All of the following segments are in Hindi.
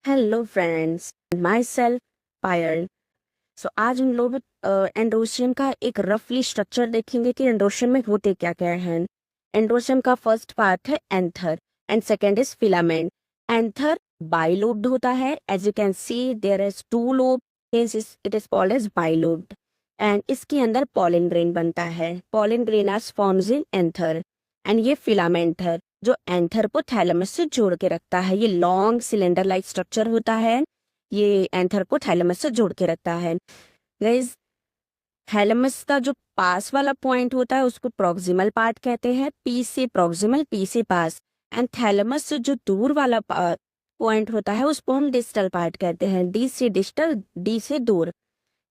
हेलो फ्रेंड्स, माई सेल्फ पायल। सो आज हम लोग एंडोशियम का एक रफली स्ट्रक्चर देखेंगे कि एंडोशियम में होते क्या क्या हैं। एंडोशियम का फर्स्ट पार्ट है anther and second is filament. Anther bilobed होता है, as you can see there is two lobe, it is called as bilobed. And इसके अंदर पॉलन ग्रेन बनता है, pollen grain are forms in anther. And ये फिलामेंट है जो एंथर को थैलेमस से जोड़ के रखता है। ये लॉन्ग सिलेंडर लाइक स्ट्रक्चर होता है, ये एंथर को थैलेमस से जोड़ के रखता है। गाइस, थैलेमस का जो पास वाला पॉइंट होता है उसको प्रॉक्सिमल पार्ट कहते हैं, पी से प्रॉक्सिमल, पी से पास। एंड थैलेमस से जो दूर वाला पॉइंट होता है उसको हम डिस्टल पार्ट कहते हैं, डी से डिस्टल, डी से दूर।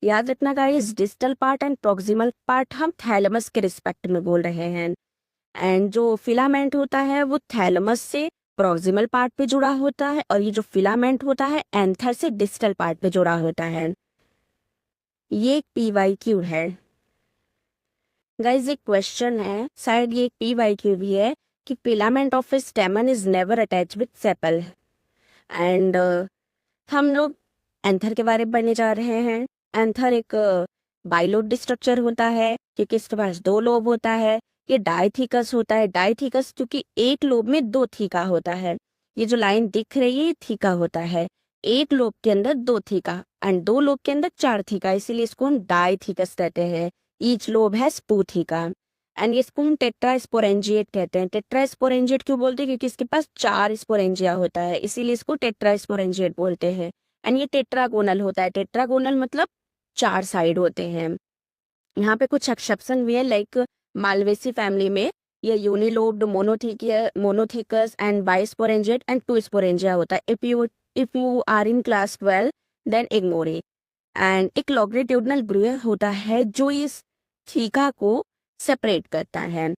याद रखना guys, distal part and proximal part हम थैलेमस के रिस्पेक्ट में बोल रहे हैं। एंड जो फिलामेंट होता है वो थैलेमस से प्रॉक्सिमल पार्ट पे जुड़ा होता है, और ये जो फिलामेंट होता है एंथर से डिस्टल पार्ट पे जुड़ा होता है। ये एक PYQ है गाइज। एक क्वेश्चन है, शायद ये एक PYQ भी है, कि filament of स्टेमन is never attach with sepal. And हम लोग एंथर के बारे में पढ़ने जा रहे हैं। एंथर एक बाइलोब्ड स्ट्रक्चर होता है क्योंकि इसके पास दो लोब होता है। ये डाइथिकस होता है, डाइथिकस क्योंकि एक लोब में दो थीका होता है। ये जो लाइन दिख रही है ये थीका होता है, एक लोब के अंदर दो थीका एंड दो लोब के अंदर चार थीका, इसीलिए इसको हम डाइथिकस कहते हैं। ईच लोब है टू थीका। एंड इसको हम टेट्रास्पोरेंजिएट कहते हैं। टेट्रास्पोरेंजिएट क्यों बोलते हैं? क्योंकि इसके पास चार स्पोरेंजिया होता है, इसीलिए इसको टेट्रास्पोरेंजिएट बोलते हैं। एंड ये टेट्रागोनल होता है। टेट्रागोनल मतलब चार साइड होते हैं। यहाँ पे कुछ एक्सेप्शन भी है, लाइक मालवेसी फैमिली में ये unilobed, monothecous and bisporangiate and two sporangia होता है। If you are in class 12 then ignore it. And एक लॉन्गिट्यूडिनल ब्रूअर होता है जो इस थीका को सेपरेट करता है।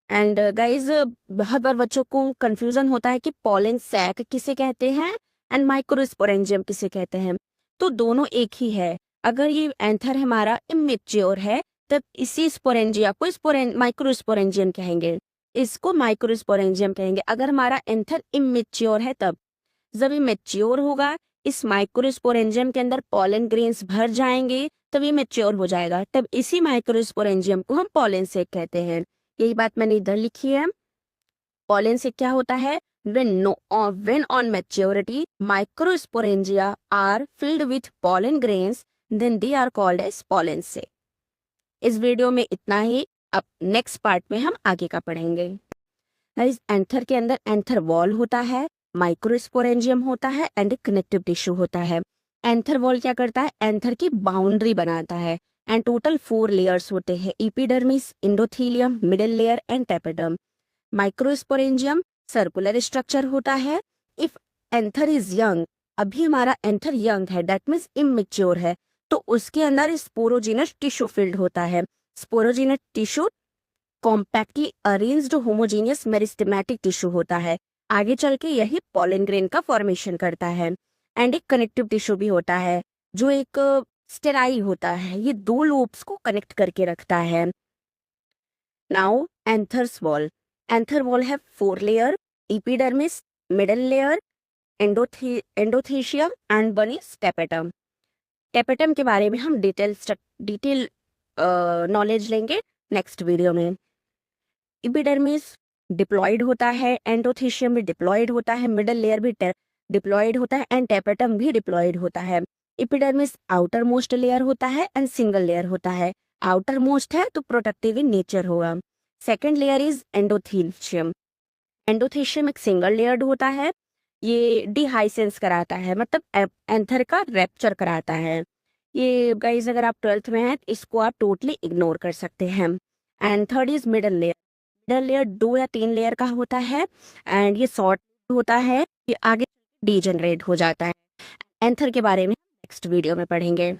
एंड गाइज, बहुत बार बच्चों को कंफ्यूजन होता है कि पॉलन सैक किसे कहते हैं एंड माइक्रोस्पोरेंजियम किसे कहते हैं। तो दोनों एक ही है। अगर ये एंथर हमारा इमेच्योर है तब इसी स्पोरेंजिया को माइक्रोस्पोरेंजियम कहेंगे, इसको माइक्रोस्पोरेंजियम कहेंगे। अगर हमारा एंथर इमेच्योर है तब, जब ये मेच्योर होगा इस माइक्रोस्पोरेंजियम के अंदर पॉलन ग्रेन्स भर जाएंगे, तब ये मेच्योर हो जाएगा, तब इसी माइक्रोस्पोरेंजियम को हम पॉलन सेक कहते हैं। यही बात मैंने इधर लिखी है। पॉलन सेक क्या होता है? when on maturity microsporangia are filled with pollen grains, then they are called as pollen sac। इस वीडियो में इतना ही। अब नेक्स्ट पार्ट में हम आगे का पढ़ेंगे। इस एंथर के अंदर एंथर वॉल होता है, माइक्रोस्पोरेंजियम होता है एंड कनेक्टिव टिश्यू होता है। एंथर वॉल क्या करता है? एंथर की बाउंड्री बनाता है। एंड टोटल 4 लेयर्स होते हैं, epidermis, endothelium, middle layer and tapetum. Microsporangium circular structure होता है। इफ एंथर इज यंग, अभी हमारा एंथर यंग है, दैट मीन्स इमेच्योर है, तो उसके अंदर स्पोरोजिनस टिश्यू फिल्ड होता है। Sporogenous tissue compactly arranged homogeneous meristematic tissue होता है। आगे चल के यही पॉलन ग्रेन का फॉर्मेशन करता है। एंड एक कनेक्टिव टिश्यू भी होता है जो एक स्टेराइल होता है, ये दो लोब्स को कनेक्ट करके रखता है। Now anthers wall. Anther wall है 4 layer, epidermis, middle layer, endothecium and one is tapetum. Tapetum के बारे में हम डिटेल नॉलेज लेंगे नेक्स्ट वीडियो में। एपिडर्मिस डिप्लॉयड होता है, एंडोथेशियम भी डिप्लॉयड होता है, मिडल लेयर भी डिप्लॉयड होता है एंड टेपेटम भी डिप्लॉयड होता है। एपिडर्मिस आउटर मोस्ट लेयर होता है एंड सिंगल लेयर होता है। आउटर मोस्ट है तो प्रोटेक्टिव इन नेचर होगा। Second layer is endothecium. Endothecium एक सिंगल लेयर्ड होता है, ये डिहाइसेंस कराता है, मतलब एंथर का रैप्चर कराता है। ये गाइज अगर आप 12th में हैं इसको आप टोटली इग्नोर कर सकते हैं। And third is middle layer. Middle layer 2 या 3 लेयर का होता है एंड ये शॉर्ट होता है, ये आगे डीजनरेट हो जाता है। एंथर के बारे में नेक्स्ट वीडियो में पढ़ेंगे।